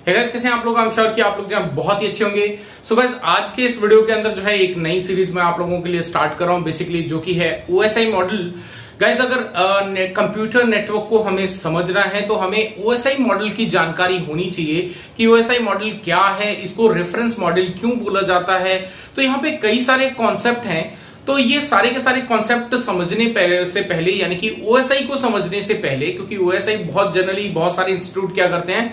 है गाइस, कैसे हैं आप लोग? आई एम श्योर कि आप लोग जो है बहुत ही अच्छे होंगे। सो गाइस, आज के इस वीडियो के अंदर जो है एक नई सीरीज मैं आप लोगों के लिए स्टार्ट कर रहा हूं, बेसिकली जो कि है ओएसआई मॉडल। गाइस, अगर कंप्यूटर नेटवर्क को हमें समझना है तो हमें ओएसआई मॉडल की जानकारी होनी चाहिए कि ओएसआई मॉडल क्या है, इसको रेफरेंस मॉडल क्यों बोला जाता है। तो यहाँ पे कई सारे कॉन्सेप्ट हैं, तो ये सारे के सारे कॉन्सेप्ट समझने से पहले, यानी कि ओएसआई को समझने से पहले, क्योंकि ओएसआई बहुत जनरली बहुत सारे इंस्टीट्यूट क्या करते हैं,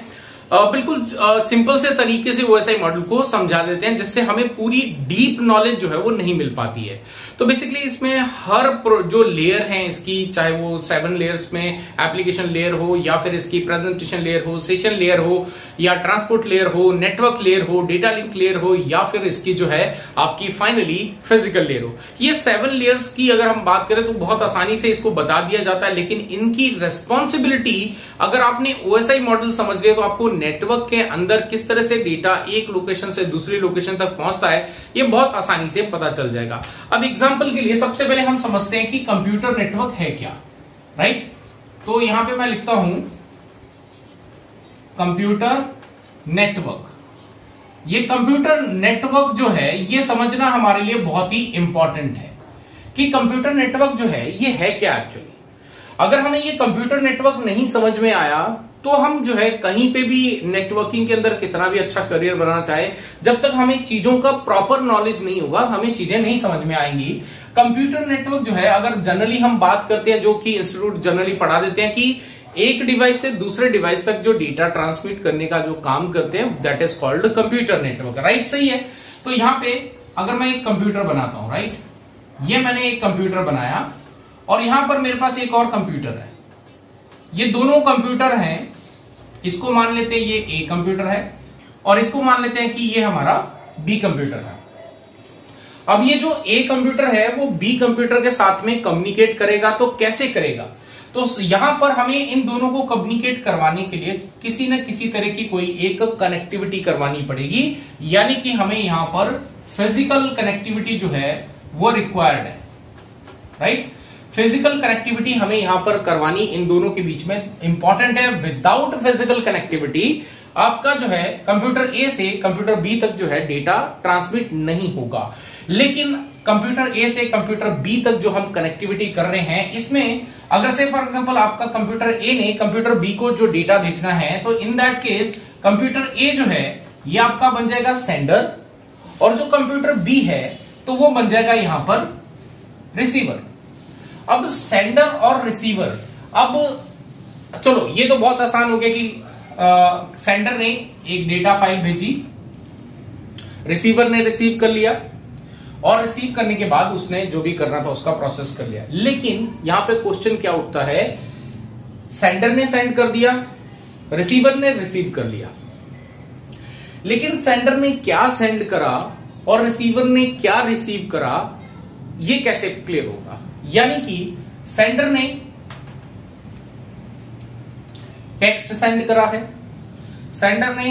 बिल्कुल सिंपल से तरीके से ओएसआई मॉडल को समझा देते हैं, जिससे हमें पूरी डीप नॉलेज जो है वो नहीं मिल पाती है। तो बेसिकली इसमें हर जो लेयर है इसकी, चाहे वो 7 लेयर्स में एप्लीकेशन लेयर हो, या फिर इसकी प्रेजेंटेशन लेयर हो, सेशन लेयर हो, या ट्रांसपोर्ट लेयर हो, नेटवर्क लेयर हो, डेटा लिंक लेयर हो, या फिर इसकी जो है आपकी फाइनली फिजिकल लेयर हो, ये 7 लेयर्स की अगर हम बात करें तो बहुत आसानी से इसको बता दिया जाता है। लेकिन इनकी रेस्पॉन्सिबिलिटी अगर आपने ओएसआई मॉडल समझ लिया तो आपको नेटवर्क के अंदर किस तरह से डेटा एक लोकेशन से दूसरी लोकेशन तक पहुंचता है ये बहुत आसानी से पता चल जाएगा। अब एग्जांपल के लिए सबसे पहले हम समझते हैं कि कंप्यूटर नेटवर्क है क्या, राइट? तो यहां पे मैं लिखता हूं कंप्यूटर नेटवर्क। ये कंप्यूटर नेटवर्क जो है ये समझना हमारे लिए बहुत ही इंपॉर्टेंट है कि कंप्यूटर नेटवर्क जो है ये है क्या एक्चुअली। अगर हमें ये कंप्यूटर नेटवर्क नहीं समझ में आया तो हम जो है कहीं पे भी नेटवर्किंग के अंदर कितना भी अच्छा करियर बनाना चाहे, जब तक हमें चीजों का प्रॉपर नॉलेज नहीं होगा हमें चीजें नहीं समझ में आएंगी। कंप्यूटर नेटवर्क जो है, अगर जनरली हम बात करते हैं, जो कि इंस्टीट्यूट जनरली पढ़ा देते हैं, कि एक डिवाइस से दूसरे डिवाइस तक जो डेटा ट्रांसमिट करने का जो काम करते हैं that is called computer network, right? सही है। तो यहां पे अगर मैं एक कंप्यूटर बनाता हूं, राइट, ये मैंने एक कंप्यूटर बनाया और यहां पर मेरे पास एक और कंप्यूटर है। ये दोनों कंप्यूटर हैं, इसको मान लेते हैं ये ए कंप्यूटर है और इसको मान लेते हैं कि ये हमारा बी कंप्यूटर है। अब ये जो ए कंप्यूटर है वो बी कंप्यूटर के साथ में कम्युनिकेट करेगा, तो कैसे करेगा? तो यहां पर हमें इन दोनों को कम्युनिकेट करवाने के लिए किसी न किसी तरह की कोई एक कनेक्टिविटी करवानी पड़ेगी, यानी कि हमें यहां पर फिजिकल कनेक्टिविटी जो है वो रिक्वायर्ड है, राइट? फिजिकल कनेक्टिविटी हमें यहां पर करवानी इन दोनों के बीच में इंपॉर्टेंट है। विदाउट फिजिकल कनेक्टिविटी आपका जो है कंप्यूटर ए से कंप्यूटर बी तक जो है डेटा ट्रांसमिट नहीं होगा। लेकिन कंप्यूटर ए से कंप्यूटर बी तक जो हम कनेक्टिविटी कर रहे हैं, इसमें अगर से फॉर एग्जांपल आपका कंप्यूटर ए ने कंप्यूटर बी को जो डेटा भेजना है, तो इन दैट केस कंप्यूटर ए जो है ये आपका बन जाएगा सेंडर, और जो कंप्यूटर बी है तो वो बन जाएगा यहां पर रिसीवर। अब सेंडर और रिसीवर, अब चलो ये तो बहुत आसान हो गया कि सेंडर ने एक डेटा फाइल भेजी, रिसीवर ने रिसीव कर लिया, और रिसीव करने के बाद उसने जो भी करना था उसका प्रोसेस कर लिया। लेकिन यहां पे क्वेश्चन क्या उठता है, सेंडर ने सेंड कर दिया, रिसीवर ने रिसीव कर लिया, लेकिन सेंडर ने क्या सेंड करा और रिसीवर ने क्या रिसीव करा ये कैसे क्लियर होगा? यानी कि सेंडर ने टेक्स्ट सेंड करा है, सेंडर ने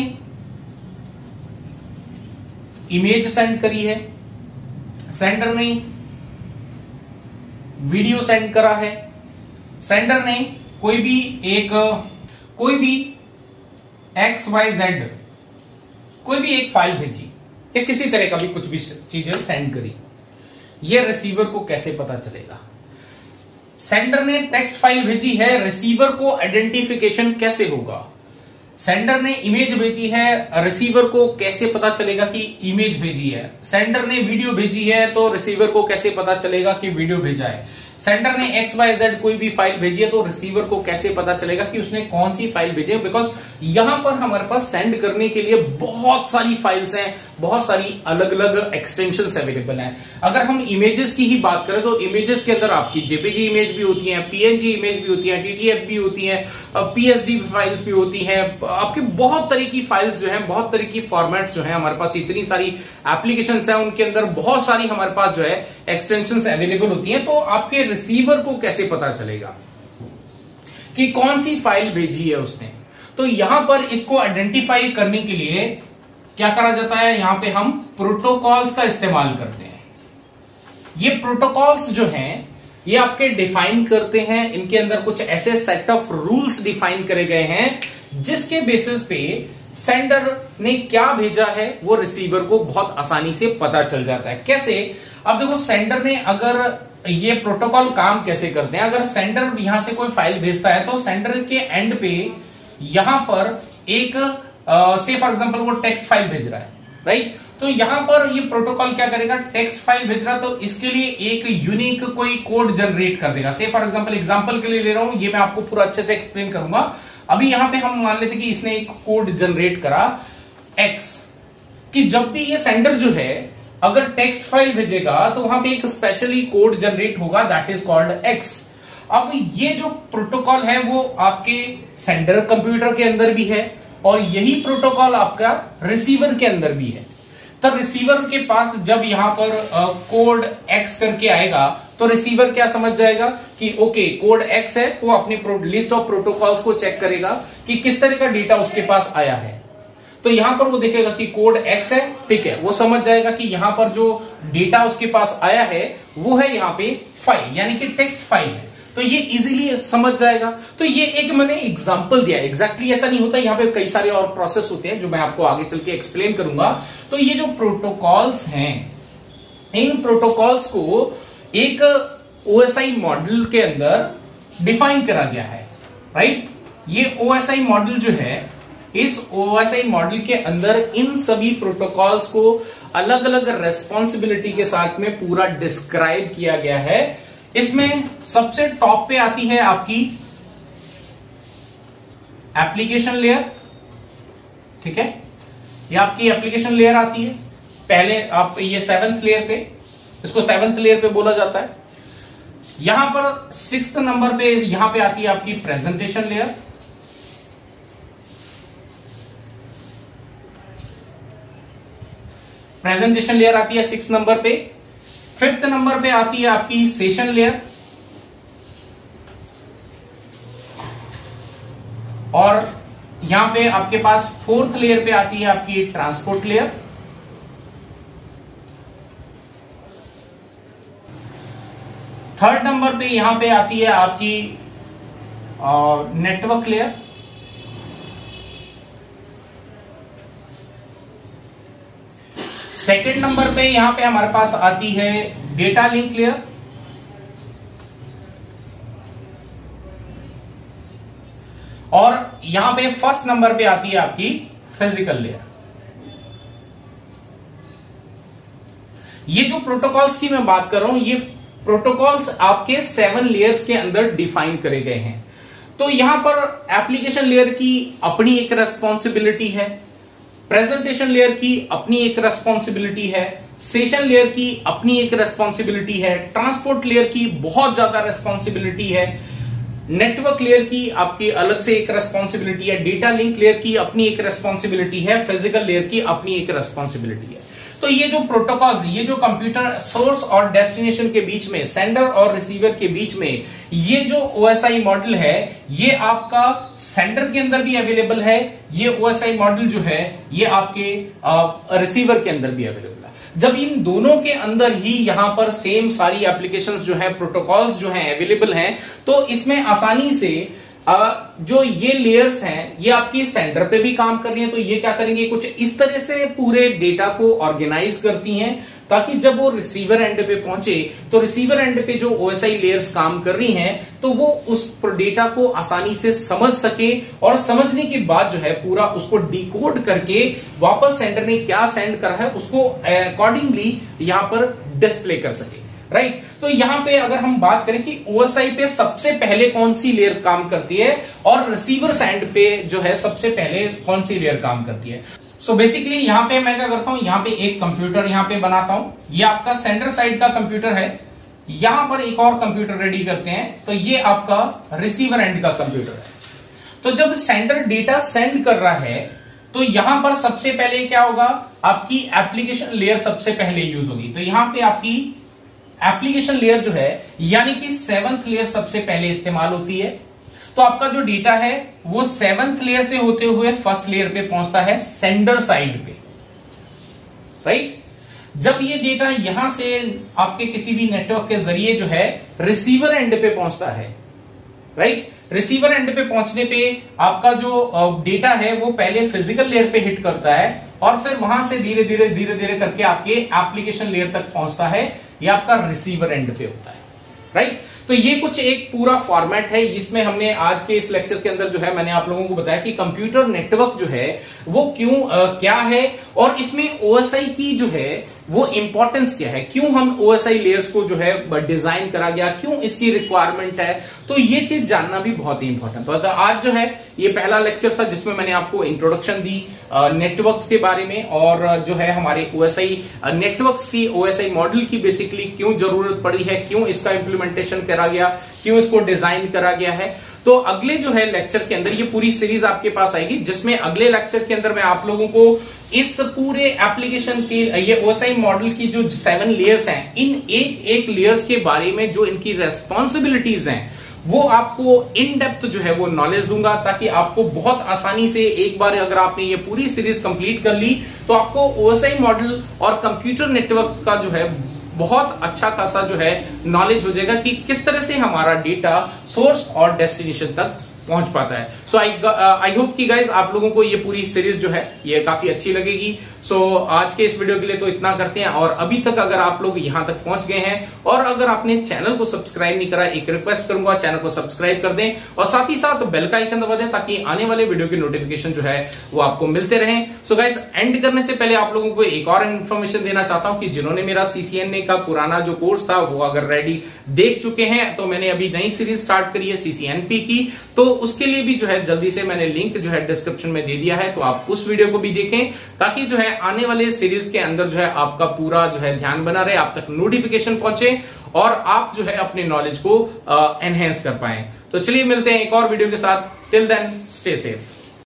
इमेज सेंड करी है, सेंडर ने वीडियो सेंड करा है, सेंडर ने कोई भी XYZ कोई भी एक फाइल भेजी या किसी तरह का भी कुछ भी चीजें सेंड करी। ये रिसीवर को कैसे पता चलेगा? सेंडर ने टेक्स्ट फाइल भेजी है, रिसीवर को आइडेंटिफिकेशन कैसे होगा? सेंडर ने इमेज भेजी है, रिसीवर को कैसे पता चलेगा कि इमेज भेजी है? सेंडर ने वीडियो भेजी है तो रिसीवर को कैसे पता चलेगा कि वीडियो भेजा है? सेंडर ने XYZ कोई भी फाइल भेजी है तो रिसीवर को कैसे पता चलेगा कि उसने कौन सी फाइल भेजी है? बिकॉज यहां पर हमारे पास सेंड करने के लिए बहुत सारी फाइल्स हैं, बहुत सारी अलग अलग एक्सटेंशंस अवेलेबल हैं। अगर हम इमेजेस की ही बात करें तो इमेजेस के अंदर आपकी जेपीजी इमेज भी होती है, PNG इमेज भी होती है, TTF भी होती है, PSD फाइल्स भी होती हैं, आपके बहुत तरह की फाइल्स जो है, बहुत तरह की फॉर्मेट्स जो है हमारे पास, इतनी सारी एप्लीकेशंस हैं, उनके अंदर बहुत सारी हमारे पास जो है एक्सटेंशंस अवेलेबल होती हैं। तो आपके रिसीवर को कैसे पता चलेगा कि कौन सी फाइल भेजी है उसने? तो यहां पर इसको आइडेंटिफाई करने के लिए क्या करा जाता है, यहां पे हम प्रोटोकॉल्स का इस्तेमाल करते हैं। ये प्रोटोकॉल्स जो हैं ये आपके डिफाइन करते हैं, इनके अंदर कुछ ऐसे सेट ऑफ रूल्स डिफाइन करे गए हैं जिसके बेसिस पे सेंडर ने क्या भेजा है वो रिसीवर को बहुत आसानी से पता चल जाता है। कैसे? अब देखो, सेंडर ने अगर ये प्रोटोकॉल काम कैसे करते हैं, अगर सेंडर यहां से कोई फाइल भेजता है तो सेंडर के एंड पे यहां पर एक से फॉर एग्जांपल वो टेक्स्ट फाइल भेज रहा है, राइट? तो यहां पर ये प्रोटोकॉल क्या करेगा, टेक्स्ट फाइल भेज रहा तो इसके लिए एक यूनिक कोई कोड जनरेट कर देगा। से फॉर एग्जांपल के लिए ले रहा हूं, ये मैं आपको पूरा अच्छे से एक्सप्लेन करूंगा। अभी यहां पे हम मान लेते कि इसने एक कोड जनरेट करा x, कि जब भी ये सेंडर जो है अगर टेक्स्ट फाइल भेजेगा तो वहां पे एक स्पेशली कोड जनरेट होगा, दैट इज कॉल्ड x। अब ये जो प्रोटोकॉल है वो आपके सेंडर कंप्यूटर के अंदर भी है और यही प्रोटोकॉल आपका रिसीवर के अंदर भी है। तब रिसीवर के पास जब यहां पर कोड x करके आएगा तो रिसीवर क्या समझ जाएगा कि ओके कोड x है, वो अपने लिस्ट ऑफ प्रोटोकॉल्स को चेक करेगा कि किस तरह का डेटा उसके पास आया है। तो यहां पर वो देखेगा कि कोड x है, ठीक है, वो समझ जाएगा कि यहां पर जो डेटा उसके पास आया है वो है यहां पे फाइल, यानी कि टेक्स्ट फाइल है, तो ये इजीली समझ जाएगा। तो ये एक मैंने एग्जांपल दिया, एग्जैक्टली ऐसा नहीं होता, यहां पे कई सारे और प्रोसेस होते हैं जो मैं आपको आगे चल के एक्सप्लेन करूंगा। तो ये जो प्रोटोकॉल्स हैं, इन प्रोटोकॉल्स को एक OSI मॉडल के अंदर डिफाइन करा गया है, राइट? ये OSI मॉडल जो है, इस OSI मॉडल के अंदर इन सभी प्रोटोकॉल्स को अलग अलग रेस्पॉन्सिबिलिटी के साथ में पूरा डिस्क्राइब किया गया है। इसमें सबसे टॉप पे आती है आपकी एप्लीकेशन लेयर, ठीक है, ये आपकी एप्लीकेशन लेयर आती है पहले, आप ये 7th लेयर पे, इसको 7th लेयर पे बोला जाता है। यहां पर 6th नंबर पे यहां पे आती है आपकी प्रेजेंटेशन लेयर, प्रेजेंटेशन लेयर आती है 6th नंबर पे। 5th नंबर पे आती है आपकी सेशन लेयर, और यहां पे आपके पास 4th लेयर पे आती है आपकी ट्रांसपोर्ट लेयर। थर्ड नंबर पे यहां पे आती है आपकी नेटवर्क लेयर। सेकेंड नंबर पे यहां पे हमारे पास आती है डेटा लिंक लेयर, और यहां पे फर्स्ट नंबर पे आती है आपकी फिजिकल लेयर। ये जो प्रोटोकॉल्स की मैं बात कर रहा हूं, ये प्रोटोकॉल्स आपके 7 लेयर्स के अंदर डिफाइन करे गए हैं। तो यहां पर एप्लीकेशन लेयर की अपनी एक रेस्पॉन्सिबिलिटी है, प्रेजेंटेशन लेयर की अपनी एक रेस्पॉन्सिबिलिटी है, सेशन लेयर की अपनी एक रेस्पॉन्सिबिलिटी है, ट्रांसपोर्ट लेयर की बहुत ज्यादा रेस्पॉन्सिबिलिटी है, नेटवर्क लेयर की आपकी अलग से एक रेस्पॉन्सिबिलिटी है, डेटा लिंक लेयर की अपनी एक रेस्पॉन्सिबिलिटी है, फिजिकल लेयर की अपनी एक रेस्पॉन्सिबिलिटी है। तो ये जो प्रोटोकॉल्स, ये जो कंप्यूटर सोर्स और डेस्टिनेशन के बीच में, सेंडर और रिसीवर के बीच में ये जो OSI मॉडल है, ये आपका सेंडर के अंदर भी अवेलेबल है, ये OSI मॉडल जो है ये आपके रिसीवर के अंदर भी अवेलेबल है। जब इन दोनों के अंदर ही यहां पर सेम सारी एप्लीकेशंस जो है, प्रोटोकॉल्स जो हैं अवेलेबल हैं, तो इसमें आसानी से जो ये लेयर्स हैं ये आपकी सेंडर पे भी काम कर रही हैं। तो ये क्या करेंगे, कुछ इस तरह से पूरे डेटा को ऑर्गेनाइज करती हैं ताकि जब वो रिसीवर एंड पे पहुंचे तो रिसीवर एंड पे जो OSI लेयर्स काम कर रही हैं तो वो उस डेटा को आसानी से समझ सके, और समझने के बाद जो है पूरा उसको डिकोड करके वापस सेंडर ने क्या सेंड करा है उसको अकॉर्डिंगली यहां पर डिस्प्ले कर सके, राइट? तो यहां पे अगर हम बात करें कि OSI पे सबसे पहले कौन सी लेयर काम करती है और रिसीवर एंड पे जो है सबसे पहले कौन सी लेयर काम करती है। सो बेसिकली यहां पे मैं क्या करता हूं, यहां पे एक कंप्यूटर यहां पे बनाता हूं, ये आपका सेंडर साइड का कंप्यूटर है, यहां पर एक और कंप्यूटर रेडी करते हैं, तो ये आपका रिसीवर एंड का कंप्यूटर है। तो जब सेंडर डेटा सेंड कर रहा है तो यहां पर सबसे पहले क्या होगा, आपकी एप्लीकेशन लेयर सबसे पहले यूज होगी। तो यहां पे आपकी एप्लीकेशन लेयर जो है यानी कि 7th लेयर सबसे पहले इस्तेमाल होती है। तो आपका जो डेटा है वो 7th लेयर से होते हुए फर्स्ट लेयर पे पहुंचता है सेंडर साइड पे, राइट? जब ये डेटा यहां से आपके किसी भी नेटवर्क के जरिए जो है रिसीवर एंड पे पहुंचता है, राइट? रिसीवर एंड पे पहुंचने पे आपका जो डेटा है वो पहले फिजिकल लेयर पे हिट करता है और फिर वहां से धीरे धीरे करके आपके एप्लीकेशन लेयर तक पहुंचता है। ये आपका रिसीवर एंड पे होता है, राइट। तो ये कुछ एक पूरा फॉर्मेट है जिसमें हमने आज के इस लेक्चर के अंदर जो है मैंने आप लोगों को बताया कि कंप्यूटर नेटवर्क जो है वो क्यों क्या है और इसमें ओएसआई की जो है वो इंपॉर्टेंस क्या है, क्यों हम ओएसआई लेयर्स को जो है डिजाइन करा गया, क्यों इसकी रिक्वायरमेंट है। तो ये चीज जानना भी बहुत ही इंपॉर्टेंट। तो आज जो है ये पहला लेक्चर था जिसमें मैंने आपको इंट्रोडक्शन दी नेटवर्क्स के बारे में और जो है हमारे ओएसआई नेटवर्क्स की ओएसआई मॉडल की बेसिकली क्यों जरूरत पड़ी है, क्यों इसका इंप्लीमेंटेशन करा गया, क्यों इसको डिजाइन करा गया है। तो अगले जो है लेक्चर के अंदर ये पूरी सीरीज आपके पास आएगी जिसमें अगले लेक्चर के अंदर मैं आप लोगों को इस पूरे एप्लीकेशन के ये ओएसआई मॉडल की जो 7 लेयर्स हैं इन एक लेयर्स के बारे में जो इनकी रेस्पॉन्सिबिलिटीज हैं वो आपको इन डेप्थ जो है वो नॉलेज दूंगा ताकि आपको बहुत आसानी से एक बार अगर आपने ये पूरी सीरीज कंप्लीट कर ली तो आपको ओएसआई मॉडल और कंप्यूटर नेटवर्क का जो है बहुत अच्छा खासा जो है नॉलेज हो जाएगा कि किस तरह से हमारा डेटा सोर्स और डेस्टिनेशन तक पहुंच पाता है। सो आई होप कि गाइज आप लोगों को ये पूरी सीरीज जो है ये काफी अच्छी लगेगी। सो आज के इस वीडियो के लिए तो इतना करते हैं और अभी तक अगर आप लोग यहां तक पहुंच गए हैं और अगर आपने चैनल को सब्सक्राइब नहीं करा, एक रिक्वेस्ट करूंगा चैनल को सब्सक्राइब कर दें और साथ ही साथ बेल का आइकन दबा दें ताकि आने वाले वीडियो की नोटिफिकेशन जो है वो आपको मिलते रहें। सो गाइज एंड करने से पहले आप लोगों को एक और इन्फॉर्मेशन देना चाहता हूं कि जिन्होंने मेरा CCNA का पुराना जो कोर्स था वो अगर रेडी देख चुके हैं तो मैंने अभी नई सीरीज स्टार्ट करी है CCNP की, तो उसके लिए भी जो है जल्दी से मैंने लिंक जो है डिस्क्रिप्शन में दे दिया है, तो आप उस वीडियो को भी देखें ताकि जो है आने वाले सीरीज के अंदर जो है आपका पूरा जो है ध्यान बना रहे, आप तक नोटिफिकेशन पहुंचे और आप जो है अपने नॉलेज को एनहेंस कर पाएं। तो चलिए मिलते हैं एक और वीडियो के साथ। Till then stay safe.